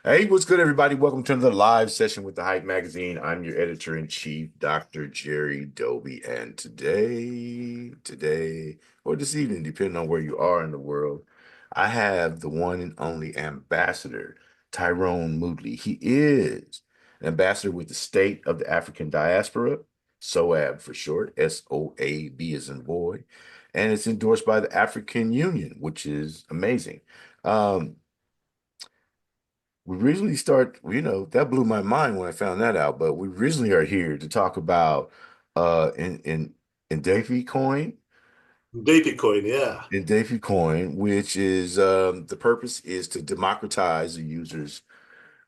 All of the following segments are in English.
Hey, what's good, everybody? Welcome to another live session with the Hype Magazine. I'm your editor-in-chief, Dr. Jerry Doby, and today, or this evening, depending on where you are in the world, I have the one and only Ambassador Tyrone Moodley. He is an ambassador with the State of the African Diaspora, SOAB for short, SOAB as in boy, and it's endorsed by the African Union, which is amazing. Um, we originally that blew my mind when I found that out, but we originally are here to talk about in Ndeipi Coin, Ndeipi Coin, yeah. Ndeipi Coin, which is the purpose is to democratize the user's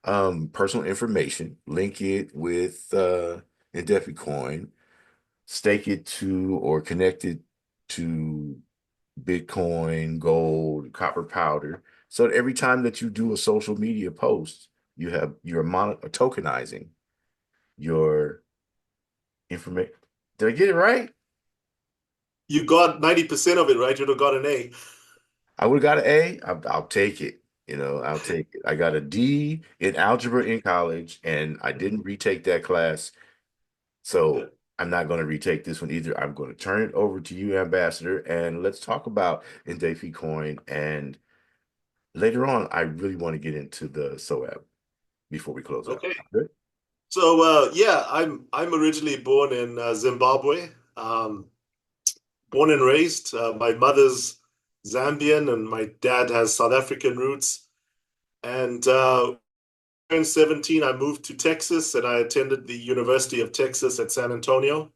personal information, link it with Ndeipi Coin, stake it to or connect it to Bitcoin, gold, copper powder. So that every time that you do a social media post, you're tokenizing your information. Did I get it right? You got 90% of it right. You'd have got an A. I would have got an A. I'll take it. I'll take it. I got a D in algebra in college, and I didn't retake that class. Yeah. So I'm not going to retake this one either. I'm going to turn it over to you, Ambassador, and let's talk about Ndeipi Coin. And later on, I really want to get into the SOAB before we close out. Okay. Good. So yeah, I'm originally born in Zimbabwe. Born and raised. My mother's Zambian and my dad has South African roots. And in 17, I moved to Texas and I attended the University of Texas at San Antonio.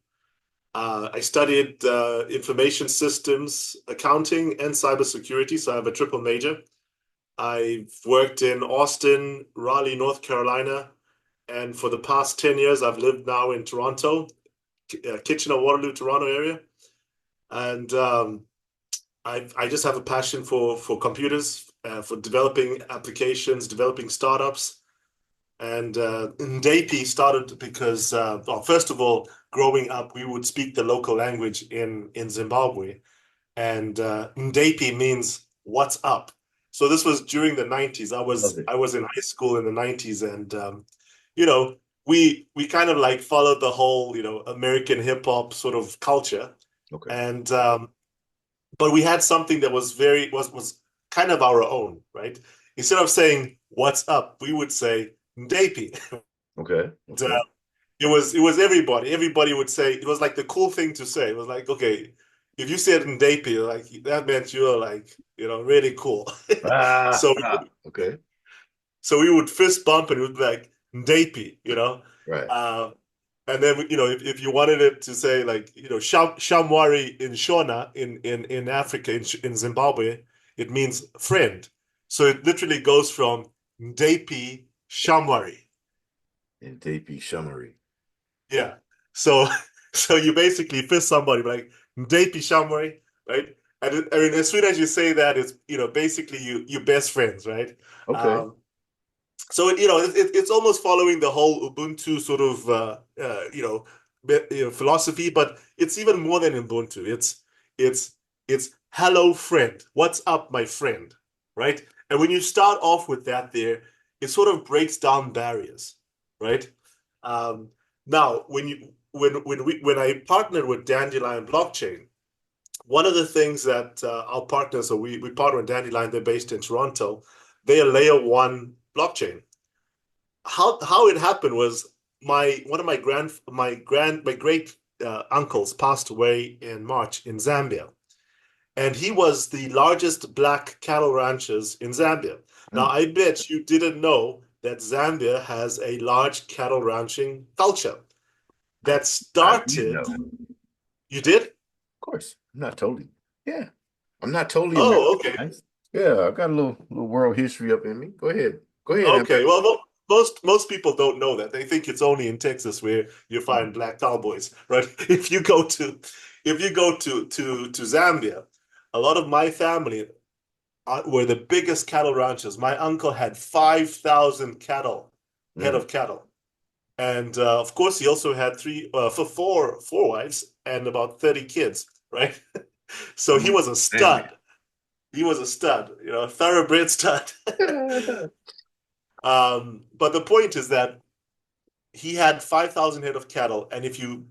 I studied information systems, accounting, and cybersecurity. So I have a triple major. I've worked in Austin, Raleigh, North Carolina, and for the past 10 years, I've lived now in Toronto, Kitchener, Waterloo, Toronto area. And I just have a passion for computers, for developing applications, developing startups. And Ndeipi started because, well, first of all, growing up, we would speak the local language in Zimbabwe. And Ndeipi means what's up. So this was during the 90s. I Love was it. I was in high school in the 90s, and you know, we kind of like followed the whole, American hip hop sort of culture. Okay. And but we had something that was kind of our own, right? Instead of saying what's up, we would say Ndeipi. Okay. And, Okay. it was everybody. Everybody would say it was like the cool thing to say. It was like, okay, if you said Ndeipi, like that meant you were like, really cool. Ah, So ah. Okay. so we would fist bump and it would be like Ndeipi, Right. Uh, and then if you wanted it to say like Shamwari in Shona in Africa in Zimbabwe, it means friend. So it literally goes from Ndeipi Shamwari. Ndeipi Shummery. Yeah. So so you basically fist somebody like Ndeipi Shamwari, right? And I mean, as soon as you say that, it's basically you best friends, right? Okay. Um, so it's almost following the whole Ubuntu sort of philosophy, but it's even more than Ubuntu. It's it's hello friend, what's up, my friend, right? And when you start off with that, there, it sort of breaks down barriers, right? Um, Now, when I partnered with Dandelion Blockchain, one of the things that our partners, so we partner with Dandelion, they're based in Toronto, they are layer one blockchain. How it happened was one of my great uncles passed away in March in Zambia, and he was the largest black cattle ranchers in Zambia. Now, Oh, I bet you didn't know that Zambia has a large cattle ranching culture I that I did started. know. Of You did? course. I'm not totally. Yeah. I'm not totally Oh, okay. Americanized. Yeah, I got a little world history up in me. Go ahead. Go ahead, Okay. Ambassador. Well, most people don't know that. They think it's only in Texas where you Oh, find black cowboys, right? If you go to Zambia, a lot of my family were the biggest cattle ranchers. My uncle had 5,000 head mm. of cattle, and of course he also had four wives and about 30 kids, right? So he Amazing was a family. stud. He was a stud, a thoroughbred stud. But the point is that he had 5,000 head of cattle, and if you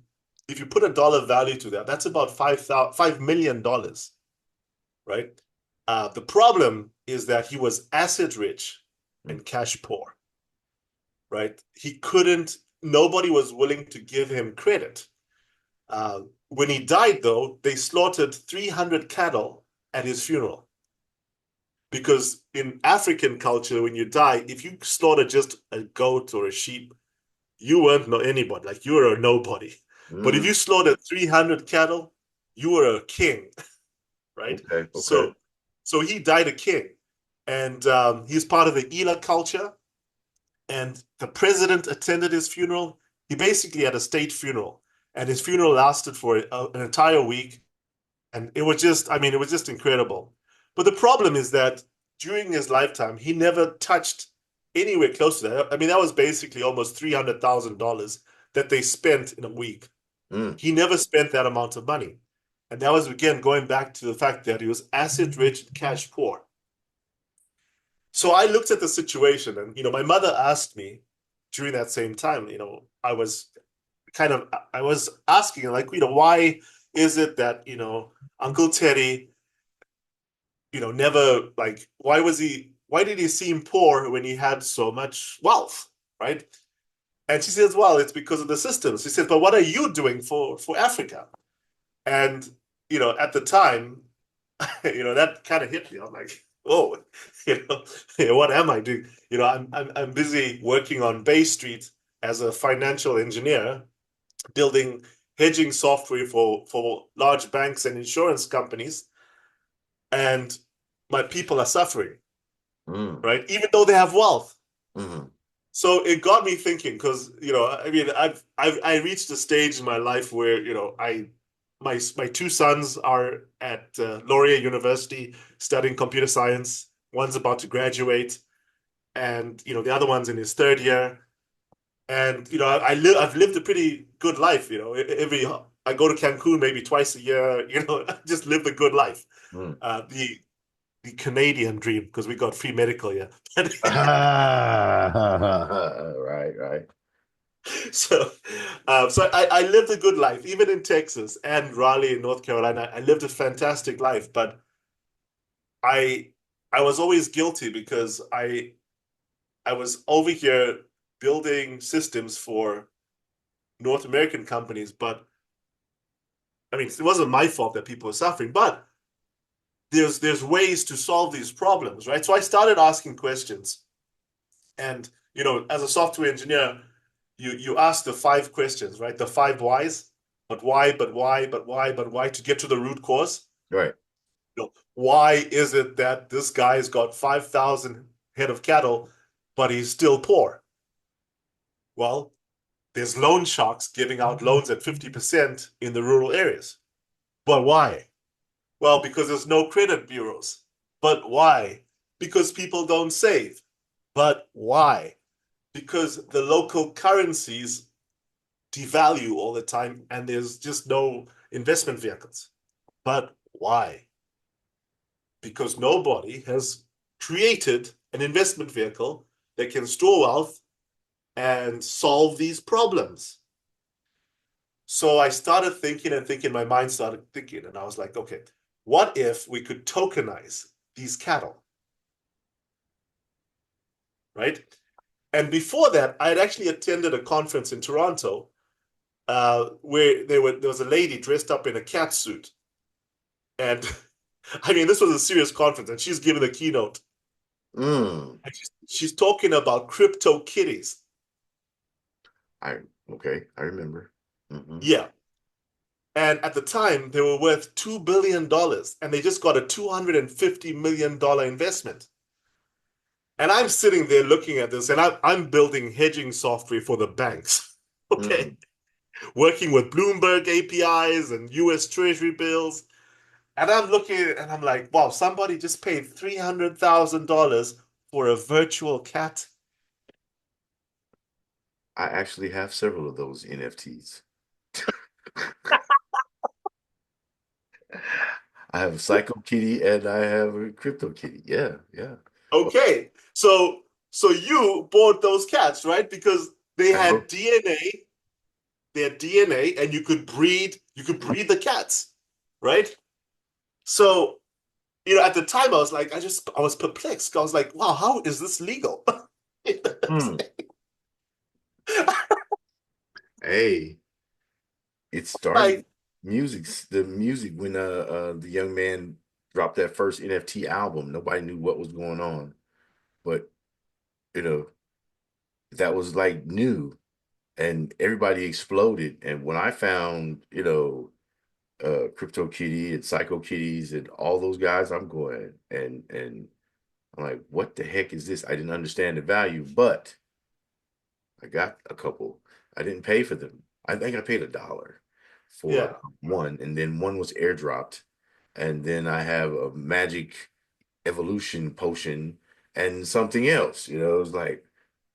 put a dollar value to that, that's about $5 million, right? The problem is that he was asset rich Mm. and cash poor, right? He couldn't. Nobody was willing to give him credit. When he died, though, they slaughtered 300 cattle at his funeral. Because in African culture, when you die, if you slaughter just a goat or a sheep, you weren't no anybody. Like you were a nobody. But if Mm. you slaughtered 300 cattle, you were a king, right? Okay. Okay. So he died a king, and he's part of the Ela culture. And the president attended his funeral. He basically had a state funeral, and his funeral lasted for an entire week. And it was just, I mean, it was just incredible. But the problem is that during his lifetime, he never touched anywhere close to that. I mean, that was basically almost $300,000 that they spent in a week. Mm. He never spent that amount of money. And that was, again, going back to the fact that he was asset rich and cash poor. So I looked at the situation, and, my mother asked me during that same time, I was asking, like, why is it that, Uncle Teddy, never, like, why did he seem poor when he had so much wealth, right? And she says, well, it's because of the system. She says, but what are you doing for Africa? And, at the time, that kind of hit me. I'm like, oh, you what am I doing? I'm busy working on Bay Street as a financial engineer, building hedging software for large banks and insurance companies, and my people are suffering, Mm. right? Even though they have wealth. Mm. So it got me thinking because, I mean, I reached a stage in my life where, my two sons are at Laurier University studying computer science. One's about to graduate, and the other one's in his third year. And I've lived a pretty good life. Every I go to Cancun maybe twice a year. I just live a good life. Mm. The Canadian dream because we got free medical here. But Right, right. so I lived a good life, even in Texas and Raleigh in North Carolina. I lived a fantastic life, but I I was always guilty because I was over here building systems for North American companies, but I mean, it wasn't my fault that people were suffering, but there's ways to solve these problems, right? So I started asking questions, and as a software engineer, you ask the five questions, right? The five whys, but why, but why, but why, but why, to get to the root cause. Right. Why is it that this guy's got 5,000 head of cattle, but he's still poor? Well, there's loan sharks giving out loans at 50% in the rural areas. But why? Well, because there's no credit bureaus. But why? Because people don't save. But why? Because the local currencies devalue all the time and there's just no investment vehicles. But why? Because nobody has created an investment vehicle that can store wealth and solve these problems. So I started thinking and thinking, my mind started thinking, and I was like, okay, what if we could tokenize these cattle, right? And before that, I had actually attended a conference in Toronto where there was a lady dressed up in a cat suit. And I mean, this was a serious conference, and she's giving the keynote. Mm. And she's talking about crypto kitties. I okay. I remember. Hmm. Yeah. And at the time, they were worth $2 billion, and they just got a $250 million investment. And I'm sitting there looking at this, and I'm building hedging software for the banks. Okay. Mm. Working with Bloomberg APIs and US Treasury bills. And I'm looking and I'm like, wow, somebody just paid $300,000 for a virtual cat. I actually have several of those NFTs. I have a Psycho Kitty and I have a Crypto Kitty. Yeah, yeah. Well, Okay. So So you bought those cats, right? Because they I had hope. DNA, and you could breed the cats, right? So, at the time I was like, I was perplexed. I was like, wow, how is this legal? Hmm. Hey, it started Like, the music when the young man dropped that first NFT album. Nobody knew what was going on, but you know that was like new, and everybody exploded. And when I found Crypto Kitty and Psycho Kitties and all those guys, I'm going and I'm like, what the heck is this? I didn't understand the value, but I got a couple. I didn't pay for them. I think I paid $1 for yeah. one, and then one was airdropped. And then I have a magic evolution potion and something else. It was like,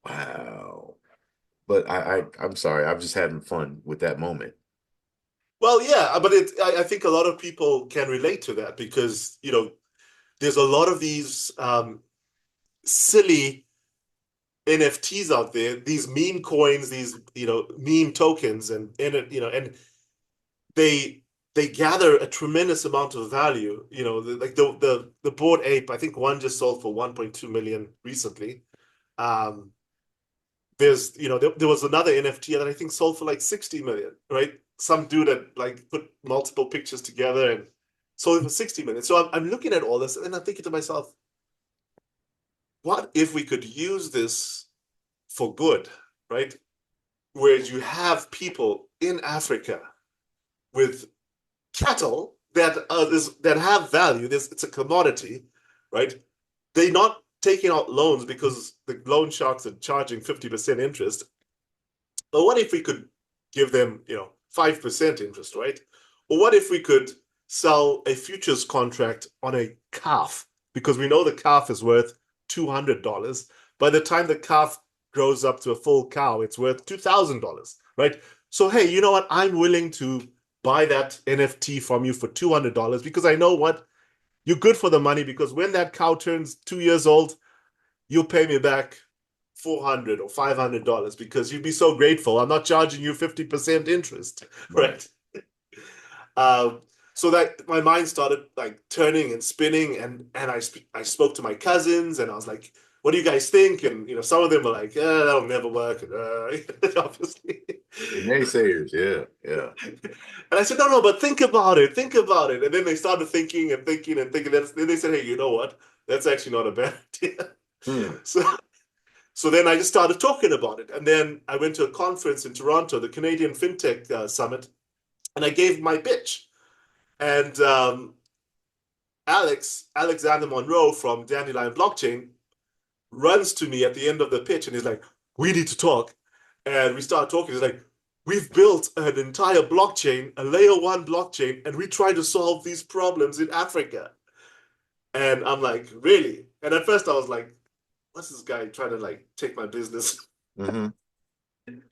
wow. But I'm sorry, I'm just having fun with that moment. Well, yeah, but I think a lot of people can relate to that because, there's a lot of these silly NFTs out there, these meme coins, these, meme tokens, and they they gather a tremendous amount of value. Like the Bored Ape, I think one just sold for 1.2 million recently. Um, there was another NFT that I think sold for like 60 million, right? Some dude that like put multiple pictures together and sold it for 60 million. So I'm looking at all this and I'm thinking to myself, what if we could use this for good, right? Whereas you have people in Africa with cattle that have value. It's a commodity, right? They're not taking out loans because the loan sharks are charging 50% interest. But what if we could give them, 5% interest, right? Or what if we could sell a futures contract on a calf? Because we know the calf is worth $200. By the time the calf grows up to a full cow, it's worth $2,000, right? So, hey, you know what? I'm willing to buy that NFT from you for $200 because I know what? You're good for the money because when that cow turns 2 years old, you'll pay me back $400 or $500 because you'd be so grateful. I'm not charging you 50% interest, Right. right? Um, so that my mind started like turning and spinning, and I spoke to my cousins, and I was like, "What do you guys think?" And some of them were like, "That'll never work," and, obviously. The naysayers, yeah, yeah. And I said, "No, no, but think about it." And then they started thinking and thinking and thinking. Then they said, "Hey, you know what? That's actually not a bad idea." Hmm. So So then I just started talking about it. And then I went to a conference in Toronto, the Canadian FinTech Summit, and I gave my pitch. And Alexander Monroe from Dandelion Blockchain, runs to me at the end of the pitch and he's like, "We need to talk." And we start talking. He's like, "We've built an entire blockchain, a layer one blockchain, and we try to solve these problems in Africa." And I'm like, "Really?" And at first I was like, "What's this guy trying to like take my business?" Hmm.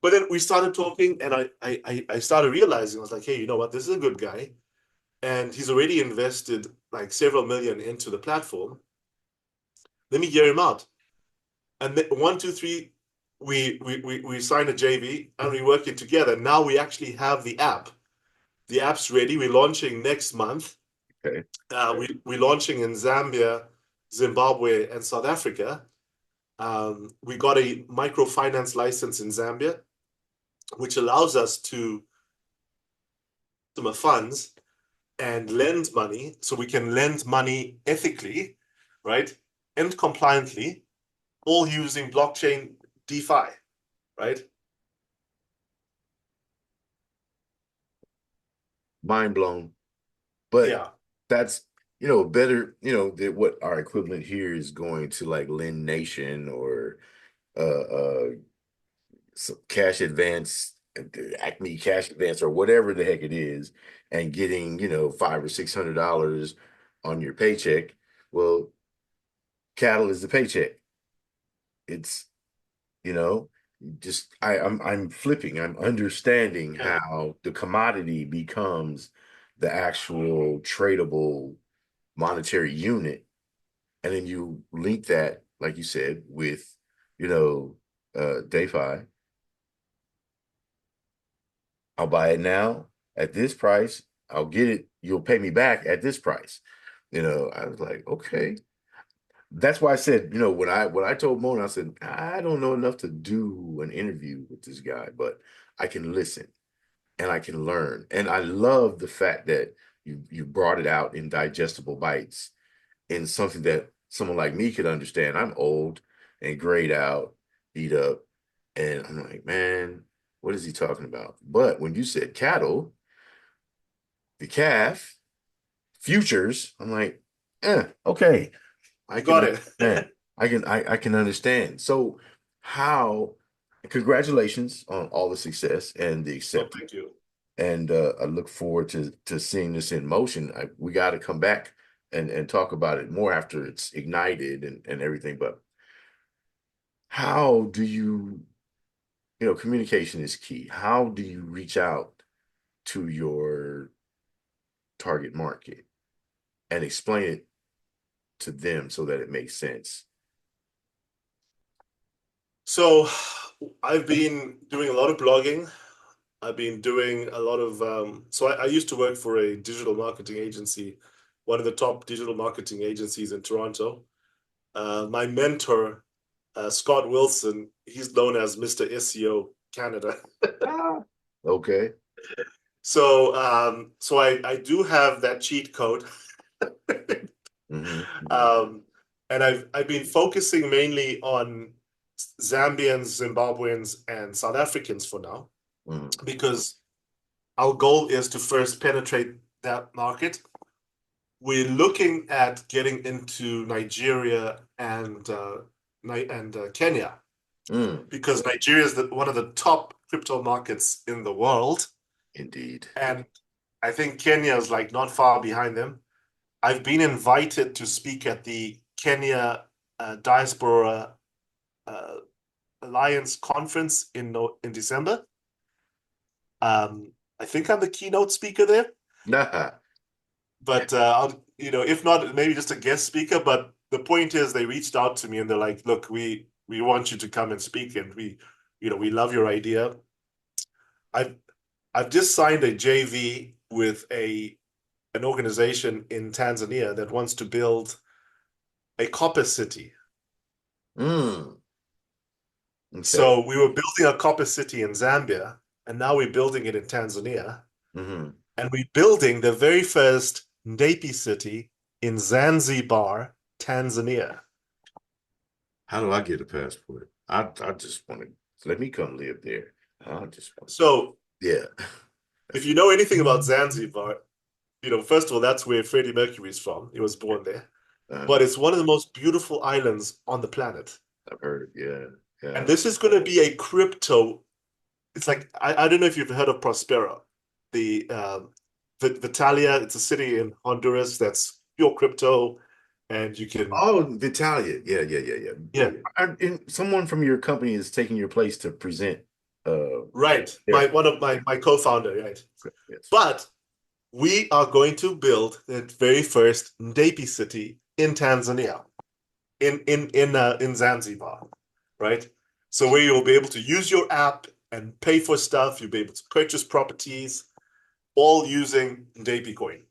But then we started talking, and I started realizing I was like, hey, you know what? This is a good guy, and he's already invested like several million into the platform. Let me hear him out. And then one, two, three, we signed a JV and we working together. Now we actually have the app. The app's ready. We're launching next month. Okay. We're launching in Zambia, Zimbabwe, and South Africa. We got a microfinance license in Zambia, which allows us to funds and lend money so we can lend money ethically, right? And compliantly, all using blockchain DeFi, right? Mind blown. But Yeah. that's, better, than what our equivalent here is going to like Lend Nation or some cash advance, Acme cash advance or whatever the heck it is, and getting, $500 or $600 on your paycheck. Well, cattle is the paycheck. It's, you know, just I'm flipping, I'm understanding Yeah. how the commodity becomes the actual tradable monetary unit. And then you link that, like you said, with you know, DeFi, I'll buy it now at this price. I'll get it. You'll pay me back at this price. I was like, okay. That's why I said, when I told Mona, I said, I don't know enough to do an interview with this guy, but I can listen and I can learn. And I love the fact that you brought it out in digestible bites in something that someone like me could understand. I'm old and grayed out, beat up, and I'm like, man, what is he talking about? But when you said cattle, the calf, futures, I'm like, okay, I You can got it. understand. I can understand. So how, congratulations on all the success and the Oh, acceptance. thank you. And I look forward to seeing this in motion. We got to come back and talk about it more after it's ignited and everything. But how do communication is key. How do you reach out to your target market and explain it to them so that it makes sense? So I've been doing a lot of blogging. I've been doing a lot of so I used to work for a digital marketing agency, one of the top digital marketing agencies in Toronto. My mentor, Scott Wilson, he's known as Mr. SEO Canada. Ah, okay. So I do have that cheat code. Hmm. Hmm. Um, and I've been focusing mainly on Zambians, Zimbabweans, and South Africans for now, Hmm. because our goal is to first penetrate that market. We're looking at getting into Nigeria and Kenya, Mm, because Nigeria is one of the top crypto markets in the world, indeed. and I think Kenya is like not far behind them. I've been invited to speak at the Kenya Diaspora uh, Alliance conference in December. I think I'm the keynote speaker there, Nah. but if not, maybe just a guest speaker. But the point is, they reached out to me and they're like, "Look, we want you to come and speak, and we love your idea." I've I've just signed a JV with an organization in Tanzania that wants to build a copper city. Mm, okay. So we were building a copper city in Zambia, and now we're building it in Tanzania. Hmm. And we're building the very first Ndeipi city in Zanzibar, Tanzania. How do I get a passport? I just want to let me come live there. I just want, So yeah. if That's you know anything about Zanzibar, first of all, that's where Freddie Mercury's from. He was born there. uh, But it's one of the most beautiful islands on the planet. I've heard. Yeah, And yeah. this is going to be a crypto. It's like, I don't know if you've heard of Prospera, the Vitalia. It's a city in Honduras that's pure crypto, and you can, Oh, Vitalia. Yeah, yeah, yeah, yeah. yeah, And someone from your company is taking your place to present. right. There. One of my co-founder, right. Yes. But we are going to build the very first Ndeipi city in Tanzania, in Zanzibar, right? So where you'll be able to use your app and pay for stuff, you'll be able to purchase properties, all using Ndeipi Coin.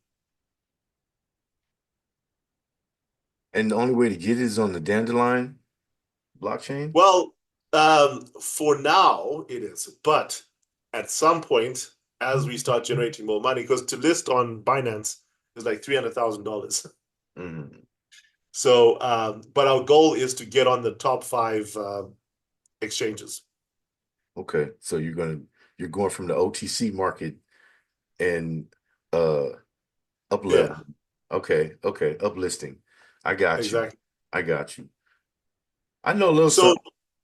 And the only way to get it is on the Dandelion blockchain. Well, for now it is, but at some point, as we start generating more money, because to list on Binance is like $300,000. Hmm. So, but our goal is to get on the top five exchanges. Okay, so you're going from the OTC market and uh up Yeah, level. Okay, okay, uplisting. I got you. exactly. I got you. I know a little So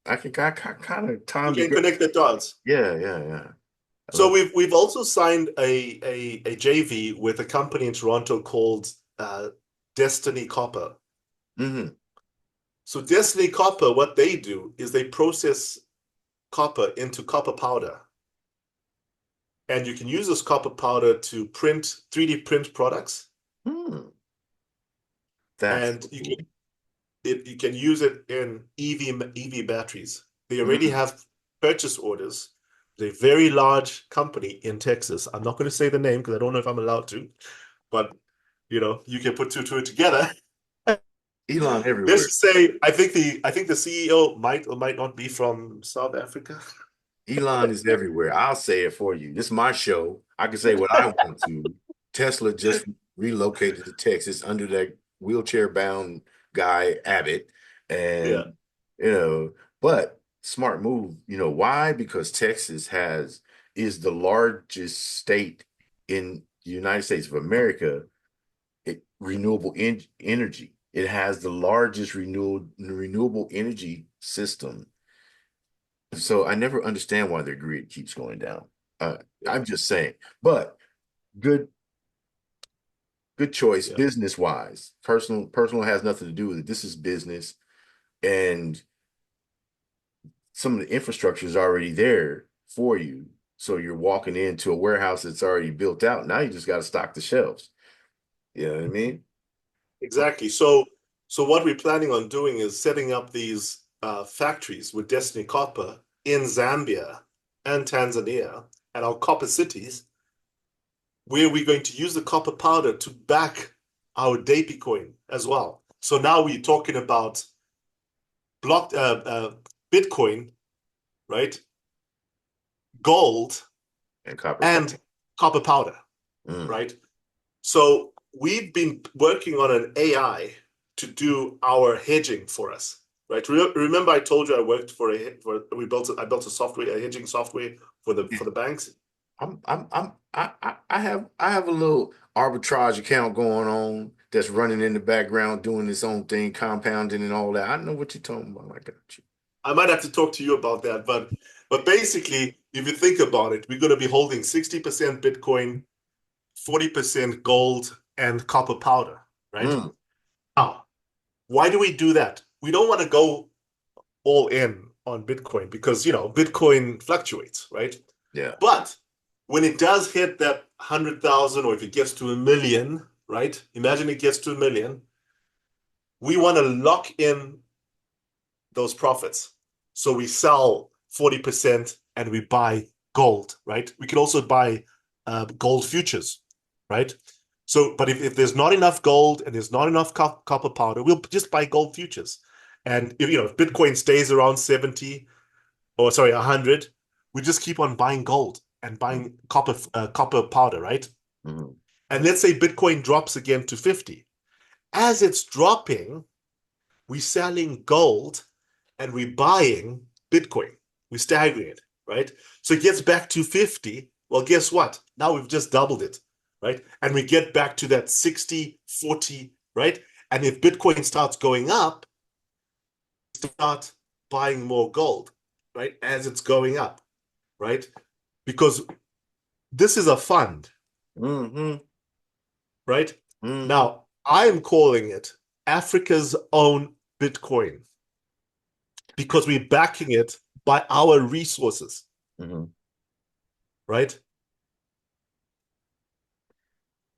something. I kind of you time can to. connect the dots. Yeah, yeah, yeah. I So love. we've also signed a JV with a company in Toronto called Destiny Copper. Hmm. So Destiny Copper, what they do is they process copper into copper powder, and you can use this copper powder to print 3D print products, Hmm. That's and you can cool. you can use it in EV batteries. They already Mm. have purchase orders. There's a very large company in Texas. I'm not going to say the name because I don't know if I'm allowed to, but you can put two and two together. Elon Let's everywhere. just say I think the CEO might or might not be from South Africa. Elon is everywhere. I'll say it for you. This is my show. I can say what I want to. Tesla just relocated to Texas under that wheelchair-bound guy, Abbott. Yeah, And, you know, but smart move. You know why? Because Texas is the largest state in the United States of America, renewable energy. It has the largest renewable energy system. So I never understand why their grid keeps going down. yeah, I'm just saying, but good, good choice yeah. business wise. Personal has nothing to do with it. This is business, and some of the infrastructure is already there for you. So you're walking into a warehouse that's already built out. Now you just got to stock the shelves. You know what I mean? Exactly. So what we're planning on doing is setting up these factories with Destiny Copper in Zambia and Tanzania at our copper cities, where we're going to use the copper powder to back our Ndeipi coin as well. So now we're talking about block Bitcoin, right? Gold And copper power. and copper powder, Mm. right? So we've been working on an AI to do our hedging for us, right? Remember, I told you I worked for I built a software, a hedging software for the banks. I have a little arbitrage account going on that's running in the background doing its own thing, compounding and all that. I know what you're talking about. I got you. I might have to talk to you about that, but basically, if you think about it, we're going to be holding 60% Bitcoin, 40% gold, and copper powder, right? Mm, Now, why do we do that? We don't want to go all in on Bitcoin because Bitcoin fluctuates, right? yeah. But when it does hit that 100,000 or if it gets to a million, right? Imagine it gets to a million. We want to lock in those profits. So we sell 40% and we buy gold, right? We can also buy gold futures, right? So, but if there's not enough gold and there's not enough copper powder, we'll just buy gold futures. And if Bitcoin stays around 70, or sorry, 100, we just keep on buying gold and Mm, buying copper powder, right? mm, And let's say Bitcoin drops again to 50. As it's dropping, we're selling gold and we're buying Bitcoin. We're staggering it, right? So it gets back to 50. Well, guess what? Now we've just doubled it, right? And we get back to that 60-40, right? And if Bitcoin starts going up, start buying more gold, right? As it's going up, right? Because this is a fund, mm, right? mm, Now, I'm calling it Africa's own Bitcoin because we're backing it by our resources, mm. right?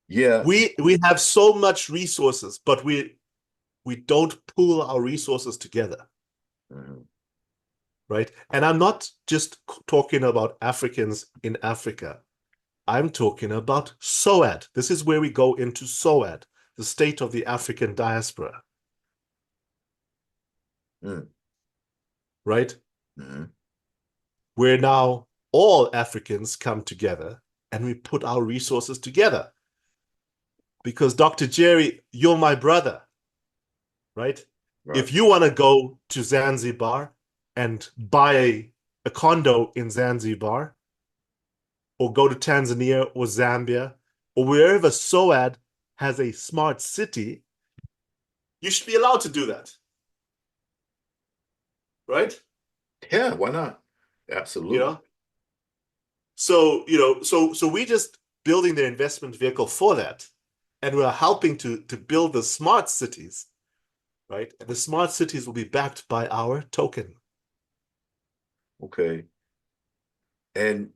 Yeah. We have so much resources, but we don't pool our resources together, Mm, right? And I'm not just talking about Africans in Africa. I'm talking about SOAD. This is where we go into SOAD, the state of the African diaspora, mm, right? mm. Where now all Africans come together and we put our resources together. Because Dr. Jerry, you're my brother, right? Right. If you want to go to Zanzibar and buy a condo in Zanzibar, or go to Tanzania or Zambia, or wherever SOAD has a smart city, you should be allowed to do that, right? Yeah, why not? You Absolutely. know, so we just building the investment vehicle for that, and we're helping to build the smart cities, right? And the smart cities will be backed by our token. Okay. And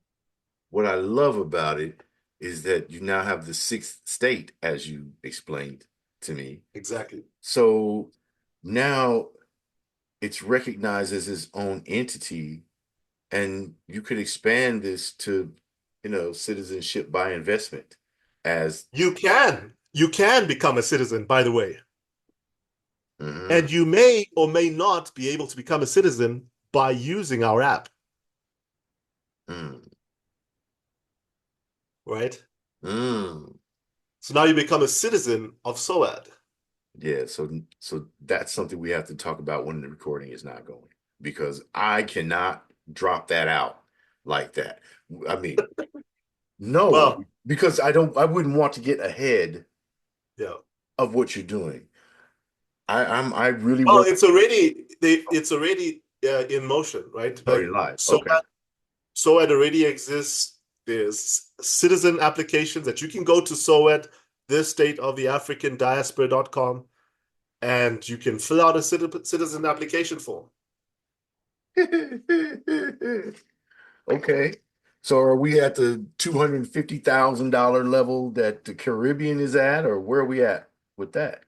what I love about it is that you now have the sixth state, as you explained to me. Exactly. So now it's recognized as its own entity, and you could expand this to, citizenship by investment as You can become a citizen, by the way, mhm, and you may or may not be able to become a citizen by using our app, mm, right? mm. So now you become a citizen of SOAD. Yeah, so that's something we have to talk about when the recording is not going, because I cannot drop that out like that. I mean, no, Well, because I wouldn't want to get ahead yeah. of what you're doing. I really Well, want it's already in motion, right? already Like live. so Okay. SOAD already exists. There's citizen applications that you can go to SOAD, this state of the African diaspora.com, and you can fill out a citizen application form. Okay. So are we at the $250,000 level that the Caribbean is at, or where are we at with that?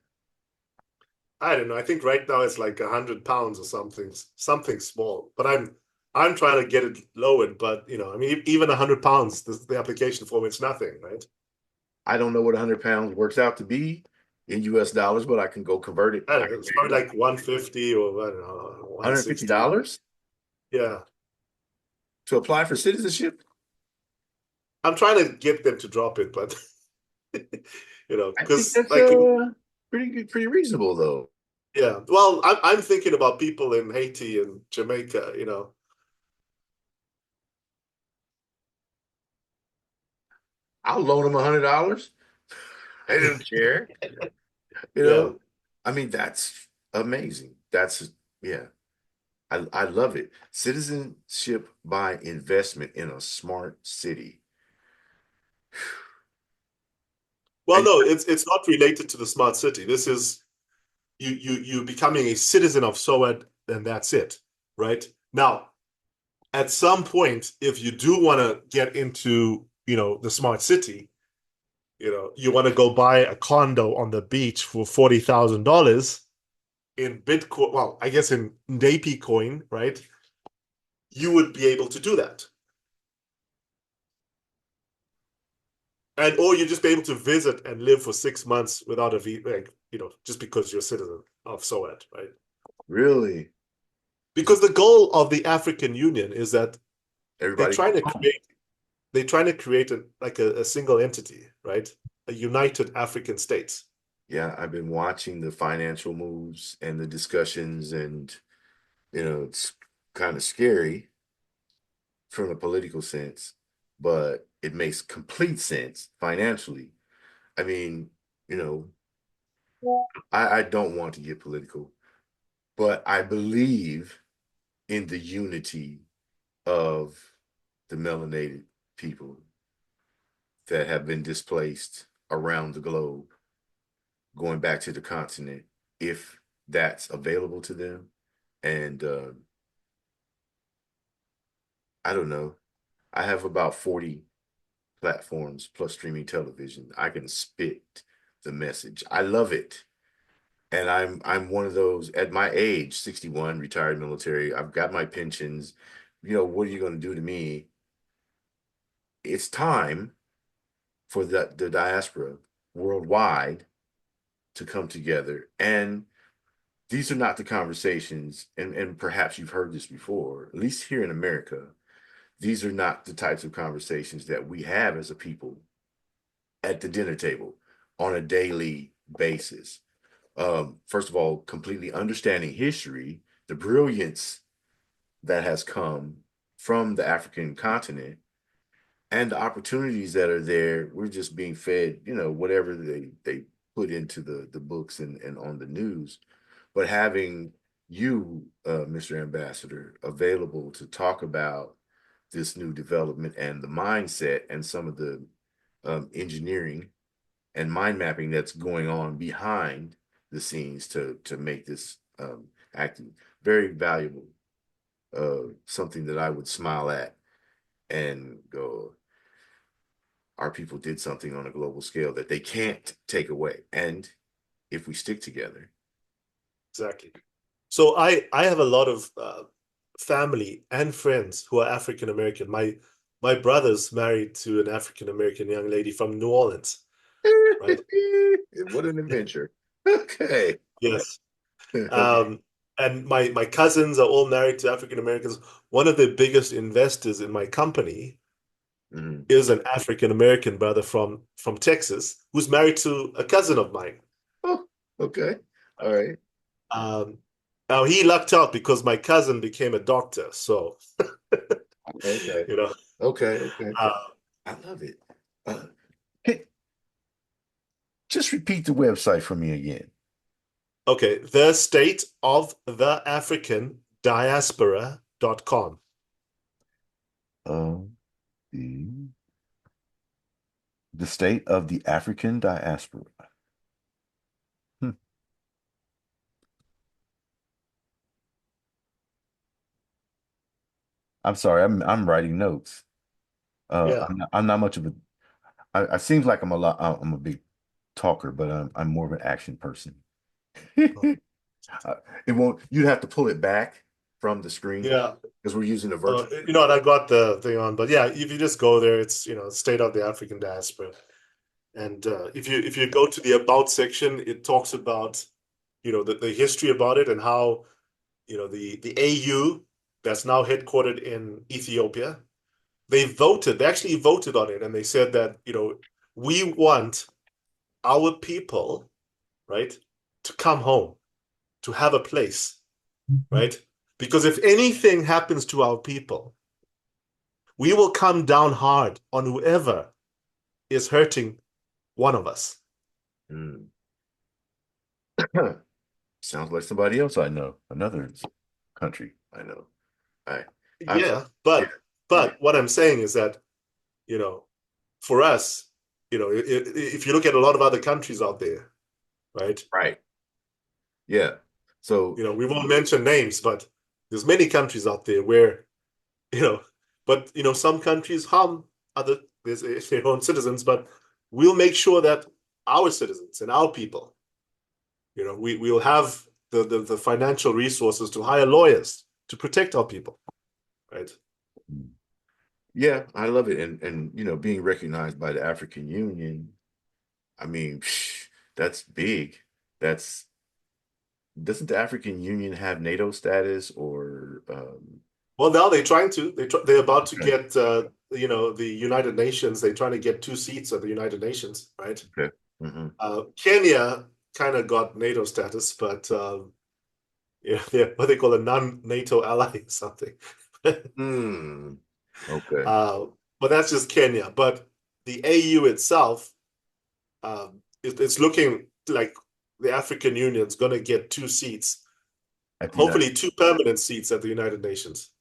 I don't know. I think right now it's like 100 pounds or something small. But I'm trying to get it lowered. But I mean, even 100 pounds, the application form, it's nothing, right? I don't know what 100 pounds works out to be in US dollars, but I can go convert it. I I don't know. can It's figure probably it out. like 150 or I don't know, 160. $150 Yeah. to apply for citizenship? I'm trying to get them to drop it, but I think because that's like pretty good, pretty reasonable though. yeah. Well, I'm thinking about people in Haiti and Jamaica. I'll loan them $100. I don't care. You Yeah. know, I mean, that's amazing. That's yeah. I love it. Citizenship by investment in a smart city. Well, And no, it's not related to the smart city. This is you becoming a citizen of SOAD, and that's it, right? Now, at some point, if you do want to get into, the smart city, you want to go buy a condo on the beach for $40,000 in Bitcoin. Well, I guess in Ndeipi Coin, right? You would be able to do that, and or you just be able to visit and live for 6 months without a visa, like, just because you're a citizen of SOAD, right? really, Because the goal of the African Union is that they're everybody trying goes to home. create they're trying to create a single entity, right? A united African state. Yeah, I've been watching the financial moves and the discussions, and it's kind of scary from a political sense, but it makes complete sense financially. I mean, you know, I don't want to get political, but I believe in the unity of the melanated people that have been displaced around the globe, going back to the continent, if that's available to them. And I don't know. I have about 40 platforms plus streaming television. I can spit the message. I love it. And I'm one of those at my age, 61, retired military. I've got my pensions. What are you going to do to me? It's time for the diaspora worldwide to come together. And these are not the conversations, and perhaps you've heard this before, at least here in America, these are not the types of conversations that we have as a people at the dinner table on a daily basis. First of all, completely understanding history, the brilliance that has come from the African continent, and the opportunities that are there. We're just being fed, whatever they put into the books and on the news. But having you, Mr. Ambassador, available to talk about this new development and the mindset and some of the engineering and mind mapping that's going on behind the scenes to make this acting very valuable. Something that I would smile at and go, our people did something on a global scale that they can't take away. And if we stick together, exactly. So I have a lot of family and friends who are African American. My brother's married to an African American young lady from New Orleans, right? What an adventure. Okay. Yes. Okay. Um, and my cousins are all married to African Americans. One of the biggest investors in my company Mhm. is an African American brother from Texas who's married to a cousin of mine. Oh, okay. All right. Um, Now he lucked out because my cousin became a doctor. So, Okay. you know, Okay. Okay. uh, I love it. Uh, hey, just repeat the website for me again. okay, the state of the African diaspora.com. Uh, the state of the African diaspora. Hmm. I'm sorry, I'm writing notes. Yeah. I'm not much of a. I seems like I'm a lot. I'm a big talker, but I'm more of an action person. It won't. You'd have to pull it back from the screen Yeah. because we're using a virtual You screen. know what? I got the thing on, but yeah, if you just go there, it's state of the African diaspora. And if you go to the about section, it talks about the history about it and how the AU that's now headquartered in Ethiopia. They actually voted on it, and they said that we want our people, right, to come home, to have a place, right? Because if anything happens to our people, we will come down hard on whoever is hurting one of us. Mm. Sounds like somebody else I know, another country I know. I, I, Yeah, yeah, yeah, but what I'm saying is that you know, for us, if you look at a lot of other countries out there, right? right, yeah. So, We won't mention names, but there's many countries out there where, you know, but some countries harm their own citizens, but we'll make sure that our citizens and our people, we'll have the financial resources to hire lawyers to protect our people, right? yeah, I love it, and being recognized by the African Union. I mean, that's big. That's Doesn't the African Union have NATO status or Well, now they're about to okay, get the United Nations. They're trying to get 2 seats at the United Nations, right? okay. Hmm. Kenya kind of got NATO status, but yeah, they're what they call a non-NATO ally or something. Hmm. Okay. uh, but that's just Kenya. But the AU itself, it's looking like the African Union's going to get 2 seats, At the United. hopefully 2 permanent seats at the United Nations.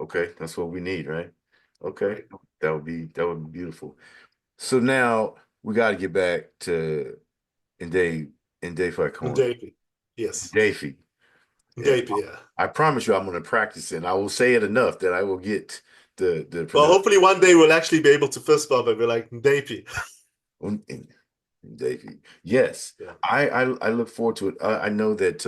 Okay, that's what we need, right? Okay. Right. That would be beautiful. So now we got to get back to Ndeipi Ndeipi Coin. Ndeipi. Yes. Ndeipi. Yeah. Ndeipi, yeah. I promise you I'm going to practice it. And I will say it enough that I will get the Well, pronunciation. hopefully one day we'll actually be able to fist bump and be like, Ndeipi. Ndeipi. Yes. Yeah. I look forward to it. I know that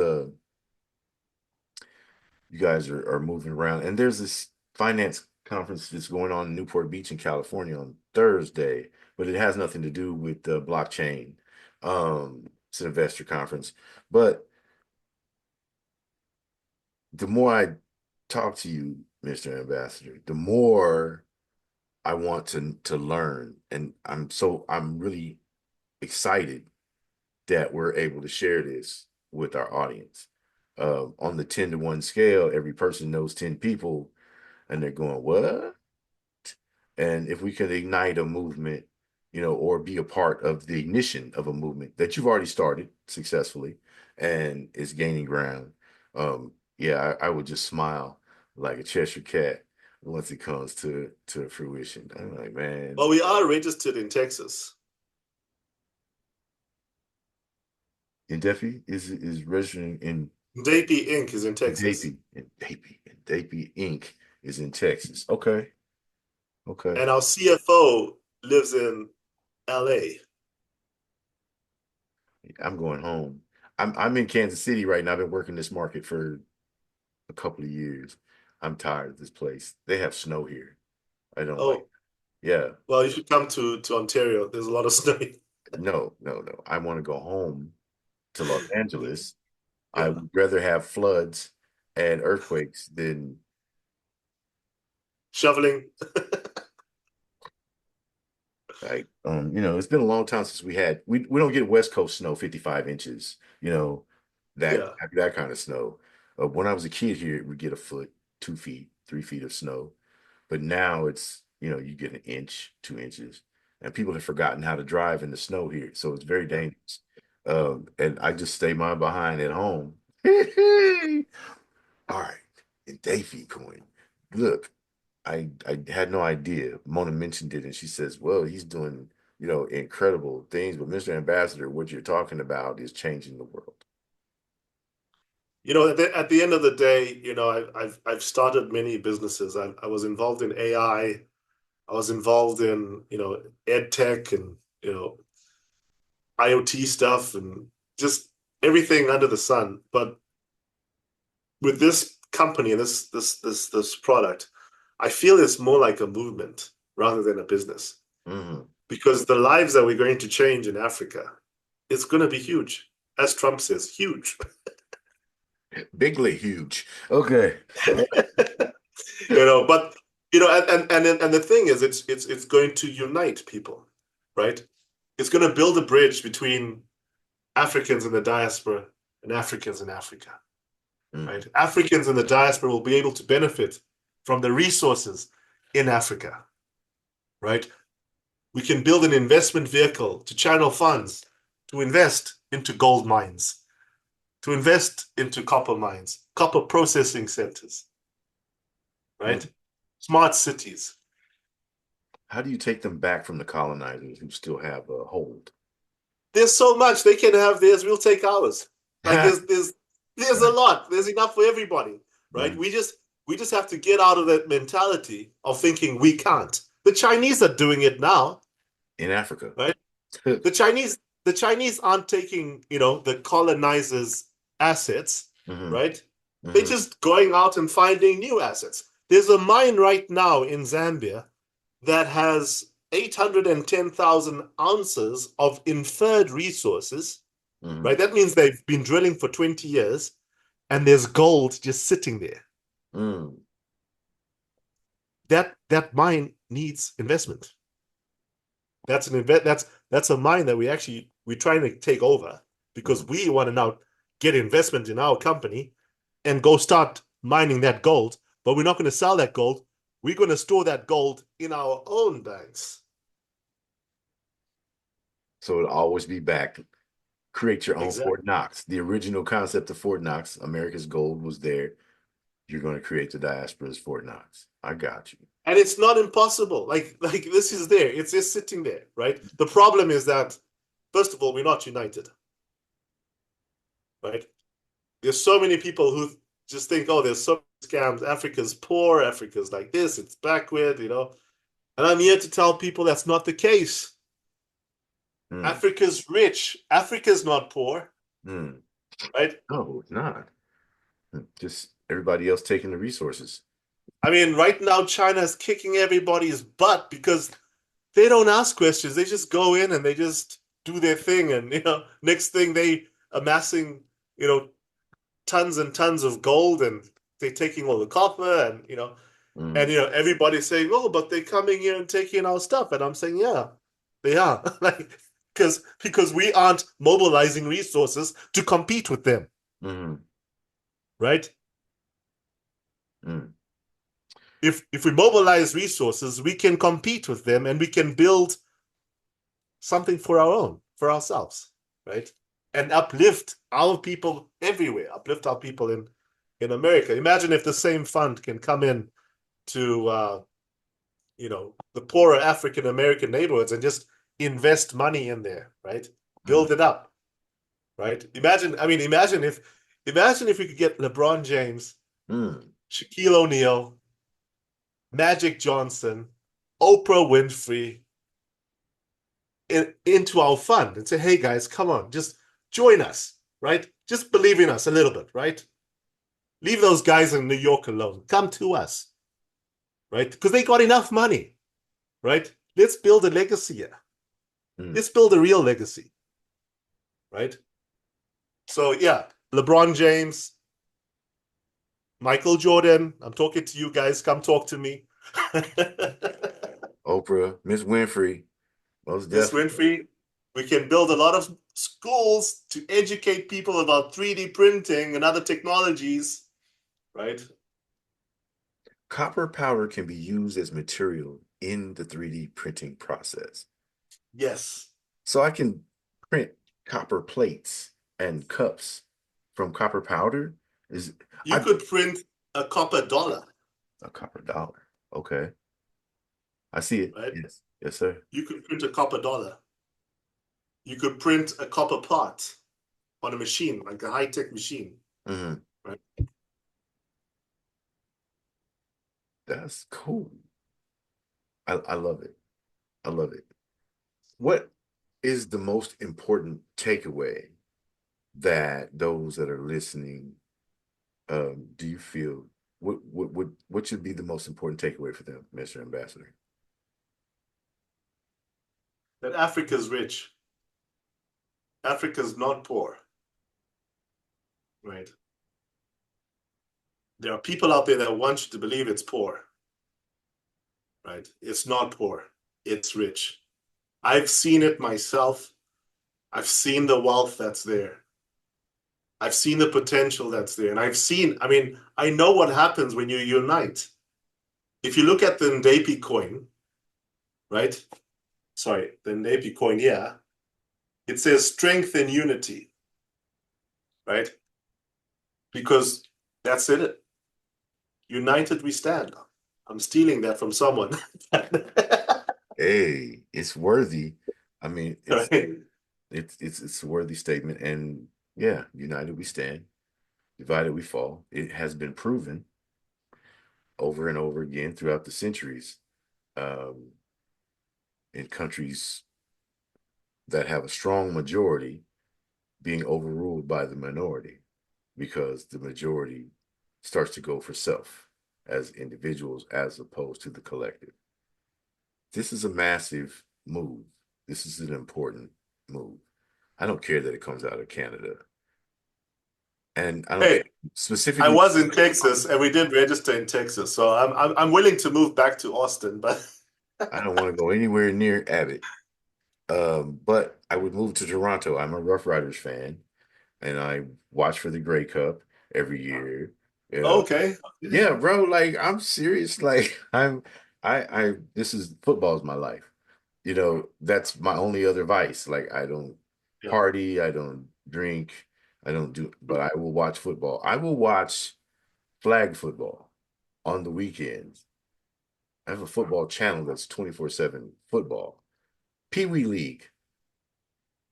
you guys are moving around. And there's this finance conference that's going on in Newport Beach in California on Thursday, but it has nothing to do with the blockchain. It's an investor conference. But the more I talk to you, Mr. Ambassador, the more I want to learn. And I'm really excited that we're able to share this with our audience. On the 10-to-1 scale, every person knows 10 people, and they're going, what? And if we can ignite a movement, or be a part of the ignition of a movement that you've already started successfully and is gaining ground, yeah, I would just smile like a Cheshire cat once it comes to fruition. I'm like, man, Well, we are registered in Texas. Indefi is registering in Ndeipi Inc. is in Texas. Ndeipi Inc. is in Texas. Okay, okay. And our CFO lives in LA. I'm going home. I'm in Kansas City right now. I've been working this market for a couple of years. I'm tired of this place. They have snow here. I don't like Oh, it. Yeah. well, you should come to Ontario. There's a lot of snow. No, no, no. I want to go home to Los Angeles. I Yeah. would rather have floods and earthquakes than Shoveling. like it's been a long time since we don't get West Coast snow 55 inches, that Yeah. that kind of snow. When I was a kid here, we get a foot, 2 feet, 3 feet of snow. But now it's, you get an inch, 2 inches, and people have forgotten how to drive in the snow here. So it's very Yeah. dangerous. And I just stay my behind at home. All right. And Ndeipi Coin. Look, I had no idea. Mona mentioned it and she says, well, he's doing, incredible things. But Mr. Ambassador, what you're talking about is changing the world. At the end of the day, I've started many businesses. I was involved in AI. I was involved in, ed tech and, IoT stuff and just everything under the sun. But with this company and this product, I feel it's more like a movement rather than a business Hmm. because the lives that we're going to change in Africa, it's going to be huge. As Trump says, huge. Bigly huge. Okay. But and the thing is, it's going to unite people, right? It's going to build a bridge between Africans in the diaspora and Africans in Africa, Mm. right? Africans in the diaspora will be able to benefit from the resources in Africa, right? We can build an investment vehicle to channel funds to invest into gold mines, to invest into copper mines, copper processing centers, Mm. right? Smart cities. How do you take them back from the colonizers who still have a hold? There's so much they can have theirs. We'll take ours. Like there's a lot. There's enough for everybody, right? Mm. We just have to get out of that mentality of thinking we can't. The Chinese are doing it now, In Africa. right? The Chinese the Chinese aren't taking, the colonizers' assets, Hmm. right? They're Hmm. just going out and finding new assets. There's a mine right now in Zambia that has 810,000 ounces of inferred resources, Hmm. right? That means they've been drilling for 20 years and there's gold just sitting there. Mm. That mine needs investment. That's a mine that we're trying to take over because Mm. we want to now get investment in our company and go start mining that gold, but we're not going to sell that gold. We're going to store that gold in our own banks. So it'll always be back. Create your own Exactly. Fort Knox. The original concept of Fort Knox, America's gold was there. You're going to create the diaspora's Fort Knox. I got you. And it's not impossible. Like this is there. It's just sitting there, right? The problem is that first of all, we're not united, right? There's so many people who just think, oh, there's so many scams. Africa's poor. Africa's like this. It's backward. And I'm here to tell people that's not the case. Mm. Africa's rich. Africa's not poor, Mm. right? No, it's not. Just everybody else taking the resources. I mean, right now China's kicking everybody's butt because they don't ask questions. They just go in and they just do their thing, and next thing they amassing, you know, tons and tons of gold, and they're taking all the copper, and Mm. everybody's saying, "Oh, but they're coming here and taking our stuff," and I'm saying, "Yeah, they are," like because we aren't mobilizing resources to compete with them, Mm. right? Mm. If we mobilize resources, we can compete with them, and we can build something for our own, for ourselves, right? And uplift our people everywhere, uplift our people in America. Imagine if the same fund can come in to the poorer African American neighborhoods and just invest money in there, right? Mm. Build it up, right? Imagine if we could get LeBron James, Mm. Shaquille O'Neal, Magic Johnson, Oprah Winfrey, into our fund and say, hey guys, come on, just join us. right? Just believe in us a little bit, right? Leave those guys in New York alone. Come to us, right? Because they got enough money, right? Let's build a legacy here. Mm. Let's build a real legacy, right? So yeah, LeBron James, Michael Jordan. I'm talking to you guys. Come talk to me. Oprah, Miss Winfrey, most Miss definitely. Winfrey, we can build a lot of schools to educate people about 3D printing and other technologies, right? Copper powder can be used as material in the 3D printing process. Yes. So I can print copper plates and cups from copper powder. Is You I could print a copper dollar, a copper dollar. Okay. I see it. right? Yes. Yes, sir. You could print a copper dollar. You could print a copper pot on a machine, like a high-tech machine, Hmm. right? That's cool. I love it. I love it. What is the most important takeaway that those that are listening, do you feel what should be the most important takeaway for them, Mr. Ambassador? That Africa's rich. Africa's not poor, right? There are people out there that want you to believe it's poor, right? It's not poor. It's rich. I've seen it myself. I've seen the wealth that's there. I've seen the potential that's there. And I mean, I know what happens when you unite. If you look at the Ndeipi coin, right? Sorry, the Ndeipi coin, yeah. It says strength and unity, right? Because that's it. United we stand. I'm stealing that from someone. Hey, it's worthy. I mean, Right? it's a worthy statement. And yeah, united we stand, divided we fall. It has been proven over and over again throughout the centuries, um, in countries that have a strong majority being overruled by the minority because the majority starts to go for self as individuals as opposed to the collective. This is a massive move. This is an important move. I don't care that it comes out of Canada. And I don't care Hey, I specifically, was in Texas and we did register in Texas. So I'm willing to move back to Austin, but I don't want to go anywhere near Abbott. But I would move to Toronto. I'm a Rough Riders fan, and I watch for the Grey Cup every year. You know, okay. yeah, bro. Like I'm serious. Like I. This is football is my life. That's my only other vice. Like I don't Yeah. party, I don't drink, I don't do, but I will watch football. I will watch flag football on the weekends. I have a football channel that's 24/7 football. Pee Wee League,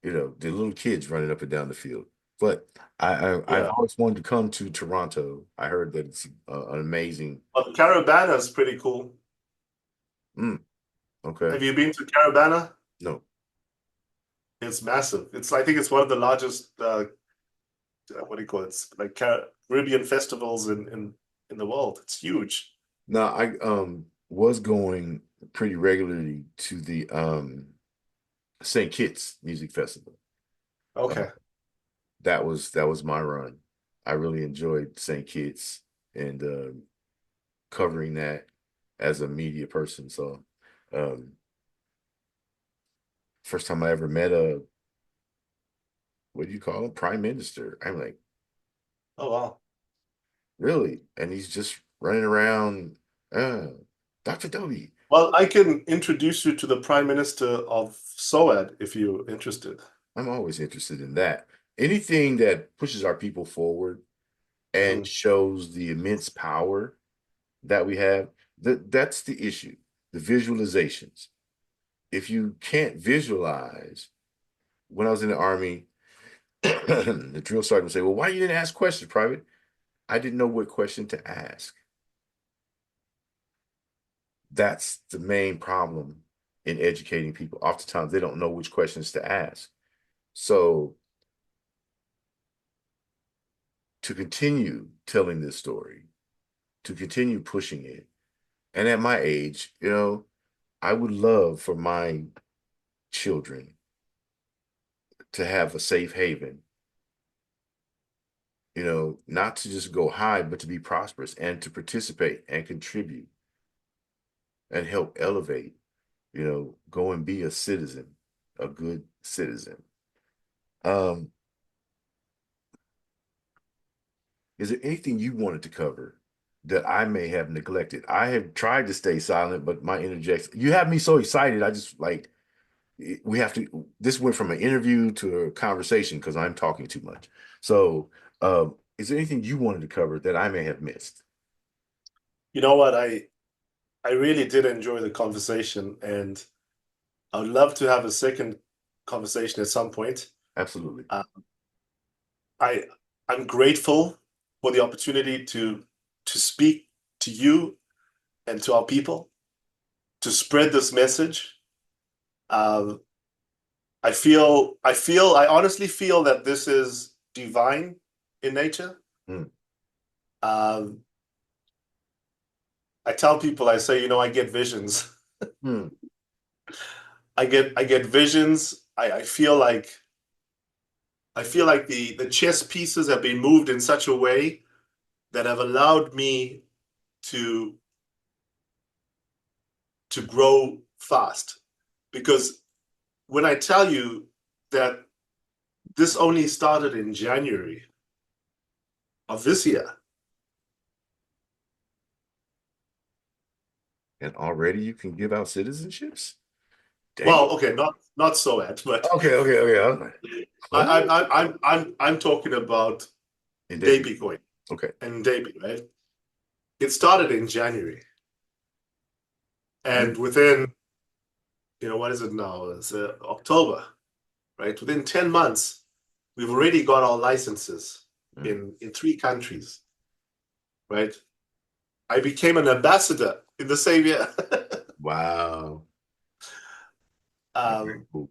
the little kids running up and down the field. But I've Yeah. always wanted to come to Toronto. I heard that it's an amazing. Well, Caravana is pretty cool. Mm, okay. Have you been to Caravana? No. It's massive. I think it's one of the largest, what do you call it? It's like Caribbean festivals in the world. It's huge. No, I was going pretty regularly to the St. Kitts Music Festival. Uh, Okay. that was my run. I really enjoyed St. Kitts and covering that as a media person. So, um, first time I ever met a what do you call him? Prime Minister. I'm like, Oh, wow. really? And he's just running around, uh, Dr. Dobie. Well, I can introduce you to the Prime Minister of SOAD if you're interested. I'm always interested in that. Anything that pushes our people forward and Mhm. shows the immense power that we have, that's the issue, the visualizations. If you can't visualize, when I was in the Army, the drill sergeant would say, well, why you didn't ask questions, Private? I didn't know what question to ask. That's the main problem in educating people. Oftentimes, they don't know which questions to ask. So to continue telling this story, to continue pushing it. And at my age, I would love for my children to have a safe haven, not to just go high, but to be prosperous and to participate and contribute and help elevate, go and be a citizen, a good citizen. Um, is there anything you wanted to cover that I may have neglected? I have tried to stay silent, but my interjects, you have me so excited. I just like, we have to, this went from an interview to a conversation because I'm talking too much. So, is there anything you wanted to cover that I may have missed? You know what? I really did enjoy the conversation, and I would love to have a second conversation at some point. Absolutely. Uh, I I'm grateful for the opportunity to speak to you and to our people, to spread this message. Um, I honestly feel that this is divine in nature. Mm, Um, I tell people, I say, I get visions. mm, I get visions. I feel like the chess pieces have been moved in such a way that have allowed me to to grow fast. Because when I tell you that this only started in January of this year. and already you can give out citizenships? Damn. Well, okay, not so at, but Okay, okay, okay. I was like, I, what? I'm talking about Ndeipi Ndeipi Coin. Coin Okay. and Ndeipi, right? It started in January, Mm, and within, what is it now? It's October, right? Within 10 months, we've already got our licenses mm. in 3 countries, right? I became an ambassador in the same year. Wow. Very um, cool.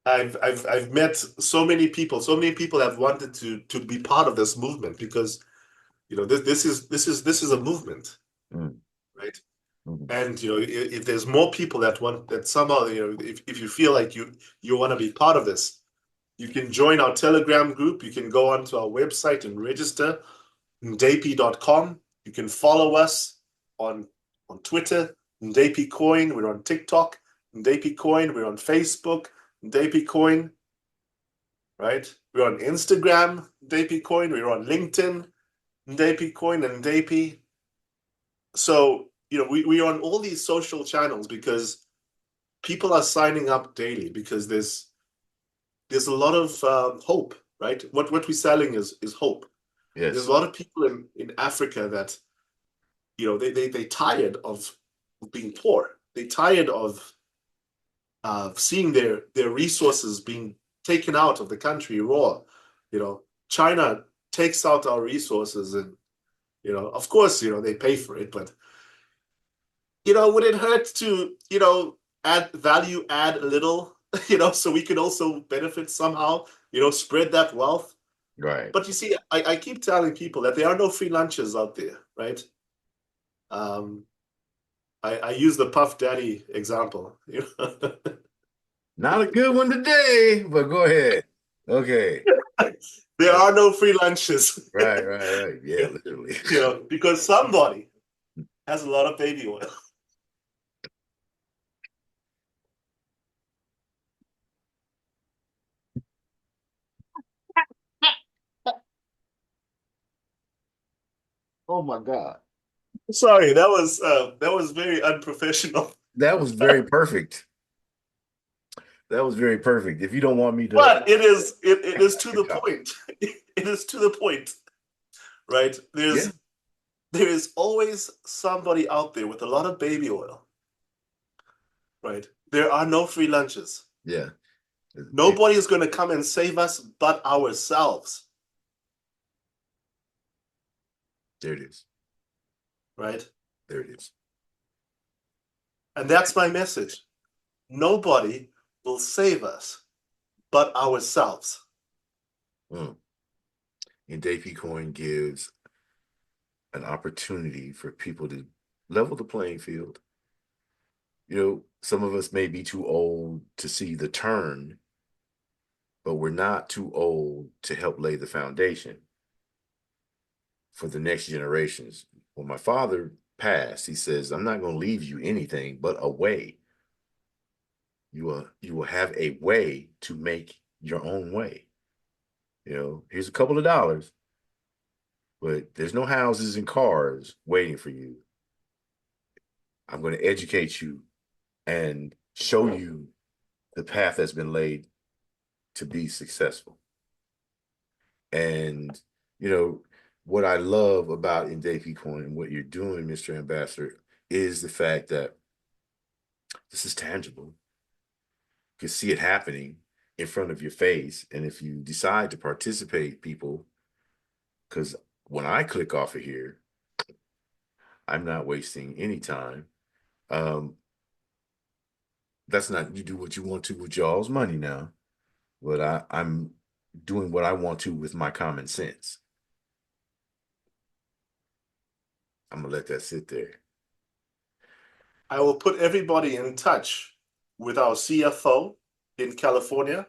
I've met so many people. So many people have wanted to be part of this movement because this is a movement, Mm, right? mm. And if there's more people that want that somehow, if you feel like you want to be part of this, you can join our Telegram group. You can go onto our website and register, ndeipi.com. You can follow us on Twitter, Ndeipi Coin. We're on TikTok, Ndeipi Coin. We're on Facebook, Ndeipi Coin, right? We're on Instagram, Ndeipi Coin. We're on LinkedIn, Ndeipi Coin and Ndeipi. So, we're on all these social channels because people are signing up daily because there's a lot of hope, right? What we're selling is hope. There's a Yes. lot of people in Africa that they tired of being poor. They tired of seeing their resources being taken out of the country raw. China takes out our resources, and of course, they pay for it, but would it hurt to add value, add a little, so we could also benefit somehow, spread that wealth. Right. But you see, I keep telling people that there are no free lunches out there, right? Um, I use the Puff Daddy example. Not a good one today, but go ahead. Okay. There are no free lunches, Right, right, right. Yeah, literally. because somebody has a lot of baby oil. Oh my God. Sorry, that was very unprofessional. That was very perfect. That was very perfect. If you don't want me to, But it is to good the job. point. It is to the point, right? Yeah, There is always somebody out there with a lot of baby oil, right? There are no free lunches. yeah. Nobody is going to come and save us but ourselves, There it is. right? There it is. And that's my message. Nobody will save us but ourselves. Mm. Ndeipi Coin gives an opportunity for people to level the playing field. Some of us may be too old to see the turn, but we're not too old to help lay the foundation for the next generations. When my father passed, he says, I'm not going to leave you anything but a way. You will have a way to make your own way. Here's a couple of dollars, but there's no houses and cars waiting for you. I'm going to educate you and show you the path that's been laid to be successful. And, you know, what I love about Ndeipi Coin and what you're doing, Mr. Ambassador, is the fact that this is tangible. You can see it happening in front of your face. And if you decide to participate, people, because when I click off of here, I'm not wasting any time. Um, that's not, you do what you want to with y'all's money now, but I'm doing what I want to with my common sense. I'm gonna let that sit there. I will put everybody in touch with our CFO in California,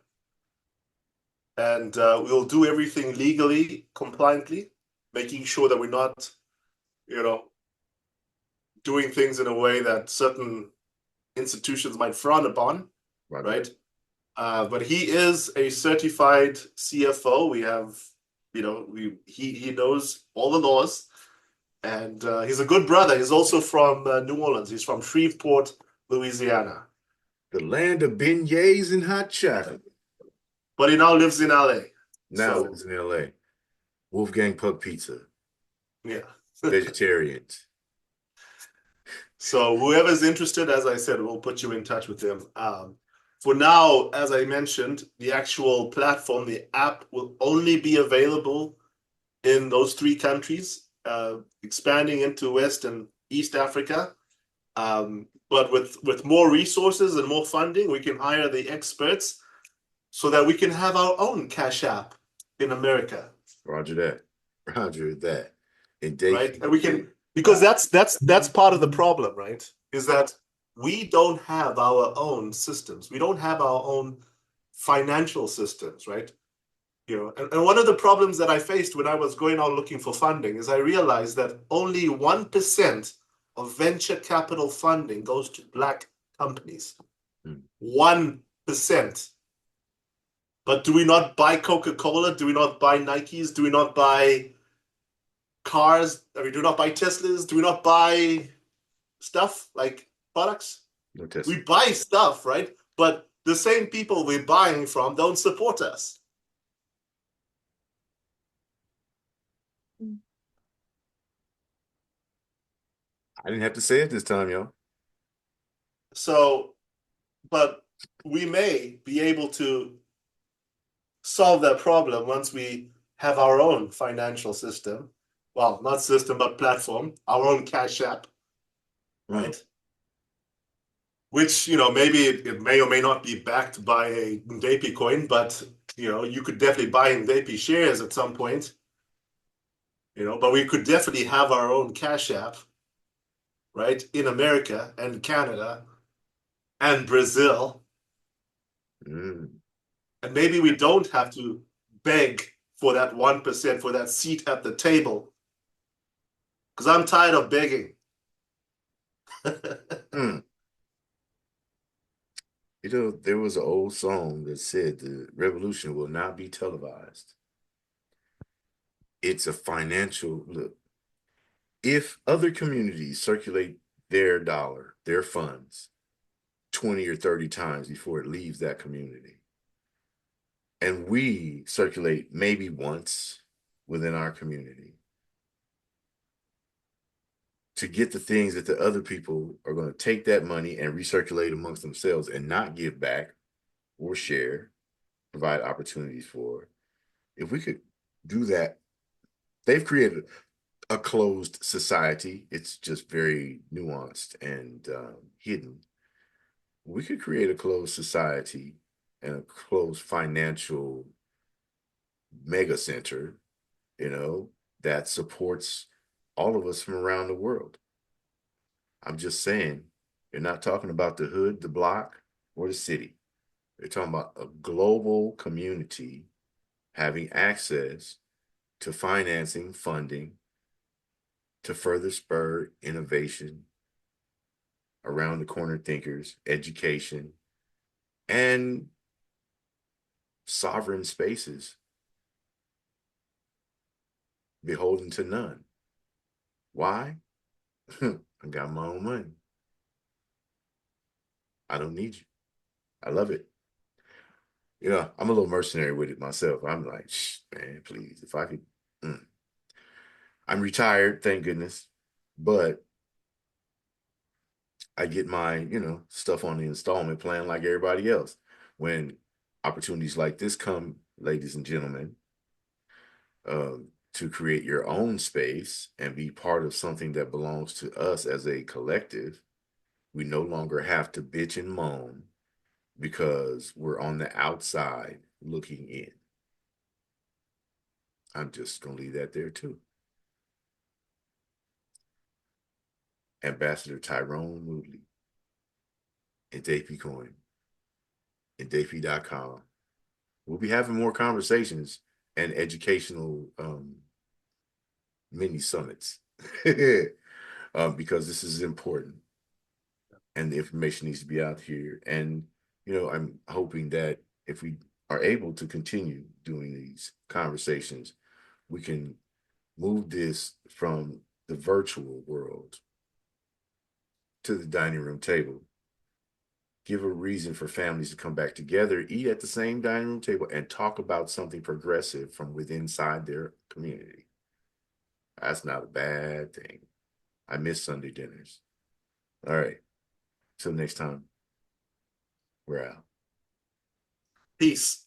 and we'll do everything legally, compliantly, making sure that we're not, you know, doing things in a way that certain institutions might frown upon, Roger that. right? But he is a certified CFO. We have, he knows all the laws, and he's a good brother. He's also from New Orleans. He's from Shreveport, Louisiana, The land of beignets and hot chocolate. but he now lives in LA. Now So lives in LA. Wolfgang Puck Pizza. yeah. Vegetarians. So whoever's interested, as I said, we'll put you in touch with them. For now, as I mentioned, the actual platform, the app will only be available in those three countries, expanding into West and East Africa. But with more resources and more funding, we can hire the experts so that we can have our own Cash App in America, Roger that. Roger that. And right? Dave, And we can, because that's part of the problem, right? Is that we don't have our own systems. We don't have our own financial systems, right? And one of the problems that I faced when I was going out looking for funding is I realized that only 1% of venture capital funding goes to Black companies. 1%. But do we not buy Coca-Cola? Do we not buy Nikes? Do we not buy cars? I mean, do we not buy Teslas? Do we not buy stuff like products? no Tesla. We buy stuff, right? But the same people we're buying from don't support us. I didn't have to say it this time, y'all. So, but we may be able to solve that problem once we have our own financial system. Well, not system, but platform, our own Cash App, Mm. right? Which, maybe it may or may not be backed by a Ndeipi coin, but, you could definitely buy Ndeipi shares at some point, but we could definitely have our own Cash App, right, in America and Canada and Brazil. Mm. And maybe we don't have to beg for that 1%, for that seat at the table, because I'm tired of begging. Mm. There was an old song that said the revolution will not be televised. It's a financial look. If other communities circulate their dollar, their funds, 20 or 30 times before it leaves that community, and we circulate maybe once within our community to get the things that the other people are going to take that money and recirculate amongst themselves and not give back or share, provide opportunities for. If we could do that, they've created a closed society. It's just very nuanced and hidden. We could create a closed society and a closed financial mega center you know, that supports all of us from around the world. I'm just saying, you're not talking about the hood, the block, or the city. You're talking about a global community having access to financing, funding to further spur innovation, around the corner thinkers, education, and sovereign spaces beholden to none. Why? I got my own money. I don't need you. I love it. You know, I'm a little mercenary with it myself. I'm like, shh, man, please, if I could. Mm. I'm retired, thank goodness, but I get my, stuff on the installment plan like everybody else. When opportunities like this come, ladies and gentlemen, to create your own space and be part of something that belongs to us as a collective, we no longer have to bitch and moan because we're on the outside looking in. I'm just going to leave that there too. Ambassador Tyrone Moodley, Ndeipi Coin, Ndeipi.com. We'll be having more conversations and educational mini summits because this is important and the information needs to be out here. And, I'm hoping that if we are able to continue doing these conversations, we can move this from the virtual world to the dining room table, give a reason for families to come back together, eat at the same dining room table, and talk about something progressive from within inside their community. That's not a bad thing. I miss Sunday dinners. All right. Till next time, we're out. Peace.